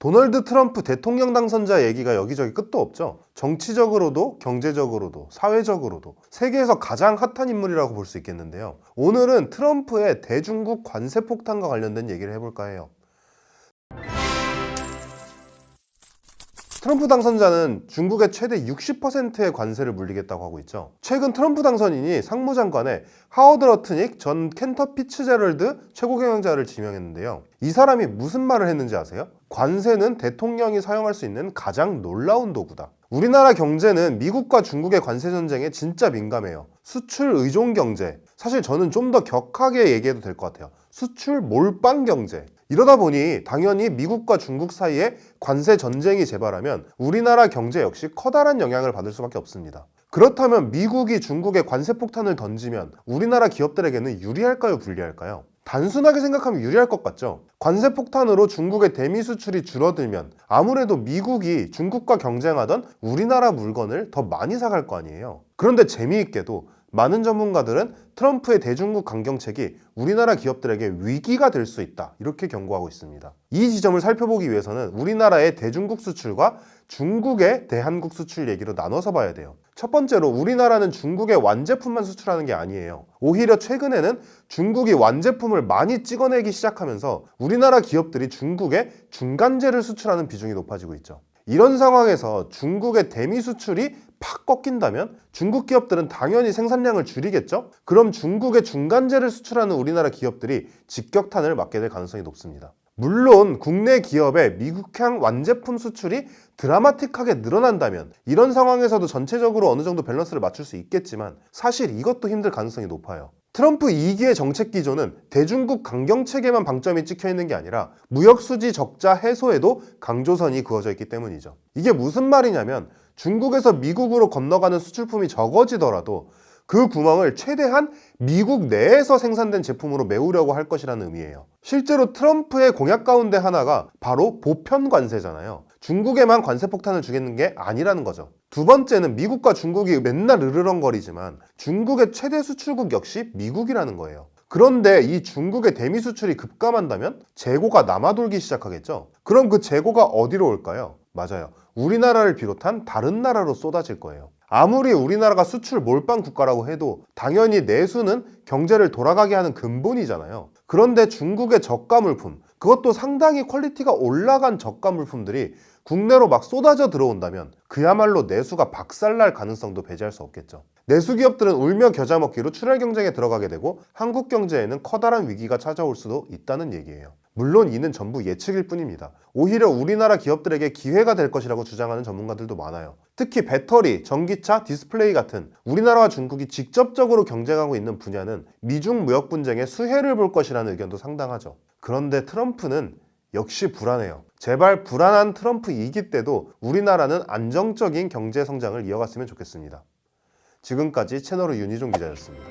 도널드 트럼프 대통령 당선자 얘기가 여기저기 끝도 없죠. 정치적으로도 경제적으로도 사회적으로도 세계에서 가장 핫한 인물이라고 볼 수 있겠는데요. 오늘은 트럼프의 대중국 관세 폭탄과 관련된 얘기를 해볼까 해요. 트럼프 당선자는 중국에 최대 60%의 관세를 물리겠다고 하고 있죠. 최근 트럼프 당선인이 상무장관에 하워드 러트닉 전 켄터 피츠제럴드 최고경영자를 지명했는데요. 이 사람이 무슨 말을 했는지 아세요? 관세는 대통령이 사용할 수 있는 가장 놀라운 도구다. 우리나라 경제는 미국과 중국의 관세 전쟁에 진짜 민감해요. 수출 의존 경제. 사실 저는 좀 더 격하게 얘기해도 될 것 같아요. 수출 몰빵 경제. 이러다 보니 당연히 미국과 중국 사이에 관세 전쟁이 재발하면 우리나라 경제 역시 커다란 영향을 받을 수밖에 없습니다. 그렇다면 미국이 중국에 관세 폭탄을 던지면 우리나라 기업들에게는 유리할까요, 불리할까요? 단순하게 생각하면 유리할 것 같죠? 관세 폭탄으로 중국의 대미 수출이 줄어들면 아무래도 미국이 중국과 경쟁하던 우리나라 물건을 더 많이 사갈 거 아니에요. 그런데 재미있게도 많은 전문가들은 트럼프의 대중국 강경책이 우리나라 기업들에게 위기가 될 수 있다, 이렇게 경고하고 있습니다. 이 지점을 살펴보기 위해서는 우리나라의 대중국 수출과 중국의 대한국 수출 얘기로 나눠서 봐야 돼요. 첫 번째로 우리나라는 중국의 완제품만 수출하는 게 아니에요. 오히려 최근에는 중국이 완제품을 많이 찍어내기 시작하면서 우리나라 기업들이 중국에 중간재를 수출하는 비중이 높아지고 있죠. 이런 상황에서 중국의 대미 수출이 팍 꺾인다면 중국 기업들은 당연히 생산량을 줄이겠죠? 그럼 중국의 중간재를 수출하는 우리나라 기업들이 직격탄을 맞게 될 가능성이 높습니다. 물론 국내 기업의 미국향 완제품 수출이 드라마틱하게 늘어난다면 이런 상황에서도 전체적으로 어느 정도 밸런스를 맞출 수 있겠지만 사실 이것도 힘들 가능성이 높아요. 트럼프 2기의 정책 기조는 대중국 강경책에만 방점이 찍혀 있는 게 아니라 무역수지 적자 해소에도 강조선이 그어져 있기 때문이죠. 이게 무슨 말이냐면 중국에서 미국으로 건너가는 수출품이 적어지더라도 그 구멍을 최대한 미국 내에서 생산된 제품으로 메우려고 할 것이라는 의미예요. 실제로 트럼프의 공약 가운데 하나가 바로 보편 관세잖아요. 중국에만 관세 폭탄을 주겠는 게 아니라는 거죠. 두 번째는 미국과 중국이 맨날 으르렁거리지만 중국의 최대 수출국 역시 미국이라는 거예요. 그런데 이 중국의 대미 수출이 급감한다면 재고가 남아돌기 시작하겠죠. 그럼 그 재고가 어디로 올까요? 맞아요. 우리나라를 비롯한 다른 나라로 쏟아질 거예요. 아무리 우리나라가 수출 몰빵 국가라고 해도 당연히 내수는 경제를 돌아가게 하는 근본이잖아요. 그런데 중국의 저가 물품, 그것도 상당히 퀄리티가 올라간 저가 물품들이 국내로 막 쏟아져 들어온다면 그야말로 내수가 박살날 가능성도 배제할 수 없겠죠. 내수 기업들은 울며 겨자 먹기로 출혈 경쟁에 들어가게 되고 한국 경제에는 커다란 위기가 찾아올 수도 있다는 얘기예요. 물론 이는 전부 예측일 뿐입니다. 오히려 우리나라 기업들에게 기회가 될 것이라고 주장하는 전문가들도 많아요. 특히 배터리, 전기차, 디스플레이 같은 우리나라와 중국이 직접적으로 경쟁하고 있는 분야는 미중 무역 분쟁에 수혜를 볼 것이라는 의견도 상당하죠. 그런데 트럼프는 역시 불안해요. 제발 불안한 트럼프 2기 때도 우리나라는 안정적인 경제 성장을 이어갔으면 좋겠습니다. 지금까지 채널의 윤희종 기자였습니다.